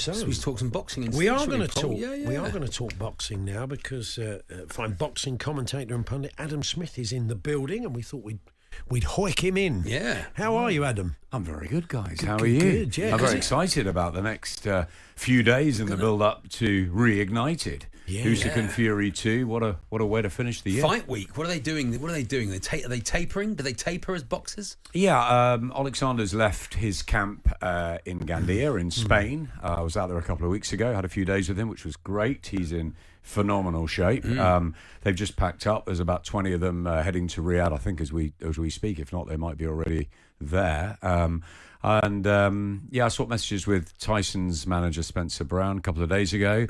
So we talk some boxing. We are going to talk. Yeah. We are going to talk boxing now because fine boxing commentator and pundit Adam Smith is in the building, and we thought we'd hoik him in. Yeah. How are you, Adam? I'm very good, guys. How are you? Good, yeah. I'm very excited about the next few days in the build-up to Reignited. Yeah. Usyk and Fury 2. What a way to finish the year. Fight week. What are they doing? Are they tapering? Do they taper as boxers? Yeah, Alexander's left his camp in Gandia in Spain. I was out there a couple of weeks ago, had a few days with him, which was great. He's in phenomenal shape. They've just packed up. There's about 20 of them heading to Riyadh, I think, as we speak. If not, they might be already there. I swapped messages with Tyson's manager, Spencer Brown, a couple of days ago.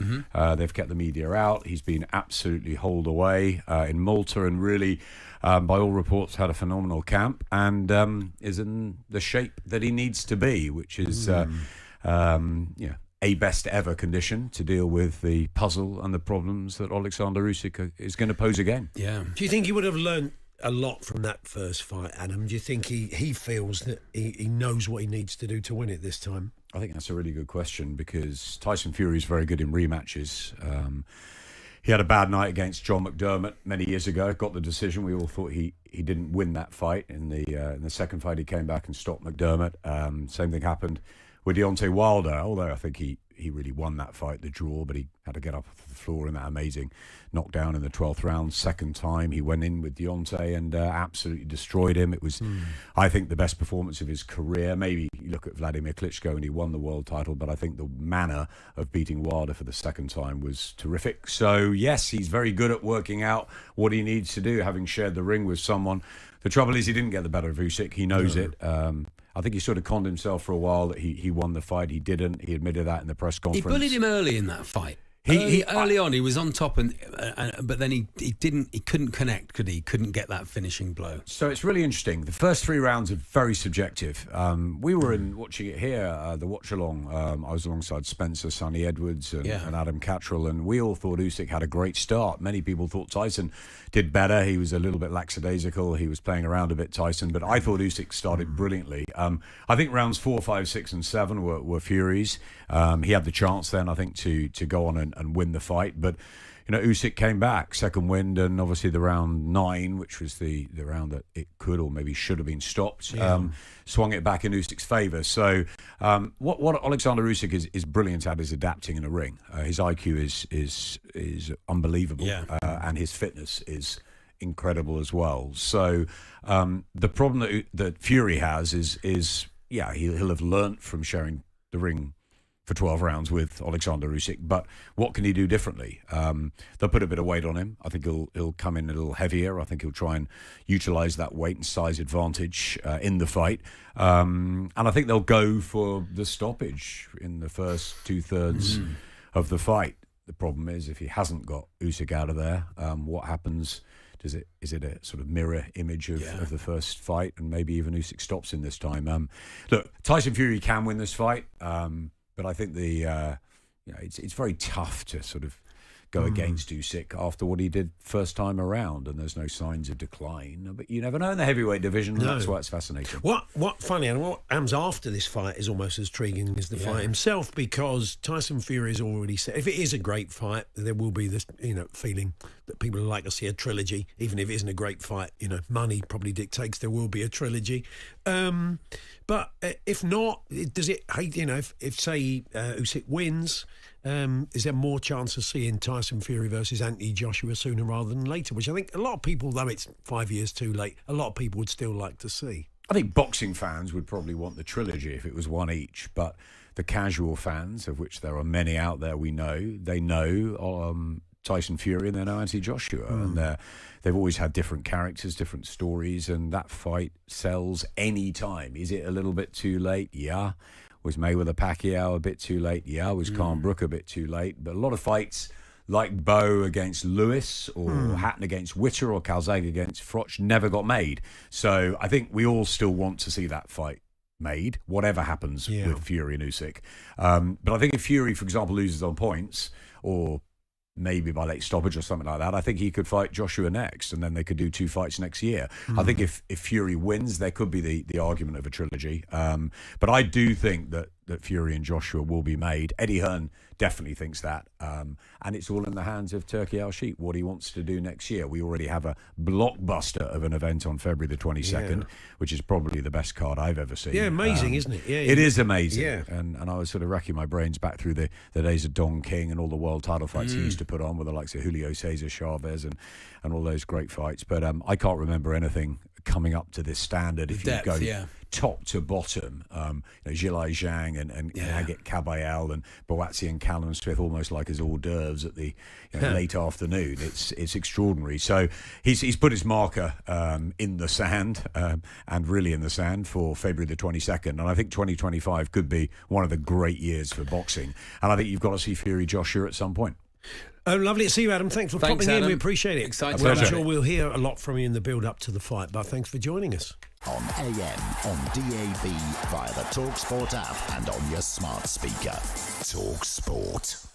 They've kept the media out. He's been absolutely holed away in Malta and really, by all reports, had a phenomenal camp and is in the shape that he needs to be, which is, a best ever condition to deal with the puzzle and the problems that Oleksandr Usyk is going to pose again. Yeah. Do you think he would have learned a lot from that first fight, Adam? Do you think he feels that he knows what he needs to do to win it this time? I think that's a really good question because Tyson Fury is very good in rematches. He had a bad night against John McDermott many years ago, got the decision. We all thought he didn't win that fight. In the second fight, he came back and stopped McDermott. Same thing happened with Deontay Wilder, although I think he really won that fight, the draw, but he had to get up off the floor in that amazing knockdown in the 12th round. Second time he went in with Deontay and absolutely destroyed him. It was, I think, the best performance of his career. Maybe you look at Vladimir Klitschko and he won the world title, but I think the manner of beating Wilder for the second time was terrific. So, yes, he's very good at working out what he needs to do, having shared the ring with someone. The trouble is he didn't get the better of Usyk. He knows it. I think he sort of conned himself for a while that he won the fight. He didn't. He admitted that in the press conference. He bullied him early in that fight. Early on, he was on top, but then he couldn't connect, could he? Couldn't get that finishing blow. So it's really interesting. The first 3 rounds are very subjective. We were watching it here, the watch along. I was alongside Spencer, Sonny Edwards, and Adam Cattrall, and we all thought Usyk had a great start. Many people thought Tyson did better. He was a little bit lackadaisical. He was playing around a bit, Tyson, but I thought Usyk started brilliantly. I think rounds 4, 5, 6, and 7 were Fury's. He had the chance then, I think, to go on and win the fight, but Usyk came back, second wind, and obviously the round 9, which was the round that it could or maybe should have been stopped, swung it back in Usyk's favour. So what Oleksandr Usyk is brilliant at is adapting in a ring. His IQ is unbelievable, and his fitness is incredible as well. So the problem that Fury has is he'll have learnt from sharing the ring for 12 rounds with Oleksandr Usyk, but what can he do differently? They'll put a bit of weight on him. I think he'll come in a little heavier. I think he'll try and utilise that weight and size advantage in the fight. And I think they'll go for the stoppage in the first 2/3 of the fight. The problem is if he hasn't got Usyk out of there, what happens? Is it a sort of mirror image of the first fight, and maybe even Usyk stops in this time? Look, Tyson Fury can win this fight. But I think it's very tough to sort of go against Usyk after what he did first time around, and there's no signs of decline. But you never know in the heavyweight division, and that's why it's fascinating. What funny, and what happens after this fight is almost as intriguing as the fight himself, because Tyson Fury has already said if it is a great fight, there will be this feeling that people would like to see a trilogy, even if it isn't a great fight. Money probably dictates there will be a trilogy. But if not, does it? If say Usyk wins, is there more chance of seeing Tyson Fury versus Anthony Joshua sooner rather than later? Which I think a lot of people, though it's 5 years too late, a lot of people would still like to see. I think boxing fans would probably want the trilogy if it was one each, but the casual fans, of which there are many out there, they know Tyson Fury and they know Anthony Joshua, and they've always had different characters, different stories, and that fight sells any time. Is it a little bit too late? Yeah. Was Mayweather Pacquiao a bit too late? Yeah. Was Khan Brook a bit too late? But a lot of fights like Bowe against Lewis or Hatton against Witter or Calzaghe against Froch never got made. So I think we all still want to see that fight made, whatever happens with Fury and Usyk. But I think if Fury, for example, loses on points or maybe by late stoppage or something like that, I think he could fight Joshua next, and then they could do 2 fights next year. I think if Fury wins, there could be the argument of a trilogy. But I do think that that Fury and Joshua will be made. Eddie Hearn definitely thinks that. And it's all in the hands of Turki Al-Sheikh, what he wants to do next year. We already have a blockbuster of an event on February the 22nd, which is probably the best card I've ever seen. Yeah, amazing, isn't it? Yeah, it is amazing. Yeah. And I was sort of racking my brains back through the days of Don King and all the world title fights he used to put on with the likes of Julio Cesar Chavez and all those great fights. But I can't remember anything coming up to this standard if you go top to bottom. Zhilai Zhang and Agit Kabayel and Boazzi and Callum Smith almost like as hors d'oeuvres at the late afternoon. It's extraordinary. So he's put his marker in the sand and really in the sand for February the 22nd. And I think 2025 could be one of the great years for boxing. And I think you've got to see Fury Joshua at some point. Oh, lovely to see you, Adam. Thanks for popping in. We appreciate it. Excited. I'm sure we'll hear a lot from you in the build-up to the fight, but thanks for joining us. On AM, on DAB, via the talkSPORT app and on your smart speaker. talkSPORT.